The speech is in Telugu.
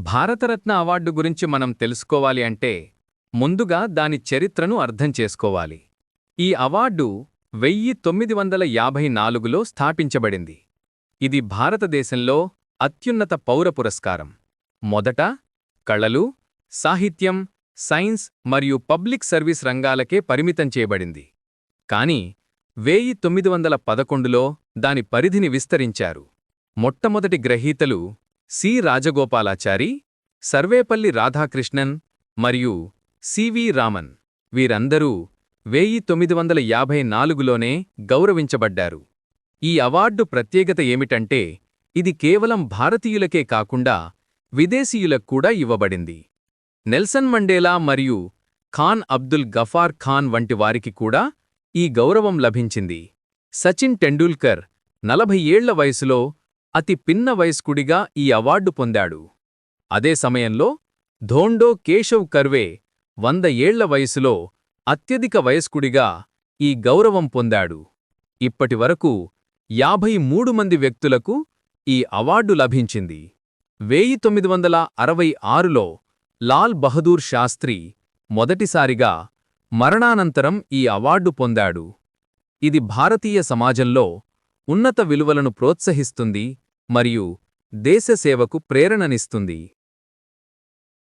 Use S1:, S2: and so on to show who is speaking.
S1: భారతరత్న అవార్డు గురించి మనం తెలుసుకోవాలి అంటే ముందుగా దాని చరిత్రను అర్థం చేసుకోవాలి. ఈ అవార్డు 1954లో స్థాపించబడింది. ఇది భారతదేశంలో అత్యున్నత పౌర పురస్కారం. మొదట కళలు, సాహిత్యం, సైన్స్ మరియు పబ్లిక్ సర్వీస్ రంగాలకే పరిమితం చేయబడింది. కాని 1911లో దాని పరిధిని విస్తరించారు. మొట్టమొదటి గ్రహీతలు సి. రాజగోపాలాచారి, సర్వేపల్లి రాధాకృష్ణన్ మరియు సివి రామన్. వీరందరూ 1954లోనే గౌరవించబడ్డారు. ఈ అవార్డు ప్రత్యేకత ఏమిటంటే ఇది కేవలం భారతీయులకే కాకుండా విదేశీయులకు కూడా ఇవ్వబడింది. నెల్సన్ మండేలా మరియు ఖాన్ అబ్దుల్ గఫార్ ఖాన్ వంటి వారికి కూడా ఈ గౌరవం లభించింది. సచిన్ టెండూల్కర్ 40 ఏళ్ల వయసులో అతి పిన్న వయస్కుడిగా ఈ అవార్డు పొందాడు. అదే సమయంలో ధోండో కేశవ్ కర్వే 100 ఏళ్ల వయసులో అత్యధిక వయస్కుడిగా ఈ గౌరవం పొందాడు. ఇప్పటివరకు 53 మంది వ్యక్తులకు ఈ అవార్డు లభించింది. 1966లో లాల్ బహదూర్ శాస్త్రి మొదటిసారిగా మరణానంతరం ఈ అవార్డు పొందాడు. ఇది భారతీయ సమాజంలో ఉన్నత విలువలను ప్రోత్సహిస్తుంది మరియు దేశసేవకు ప్రేరణనిస్తుంది.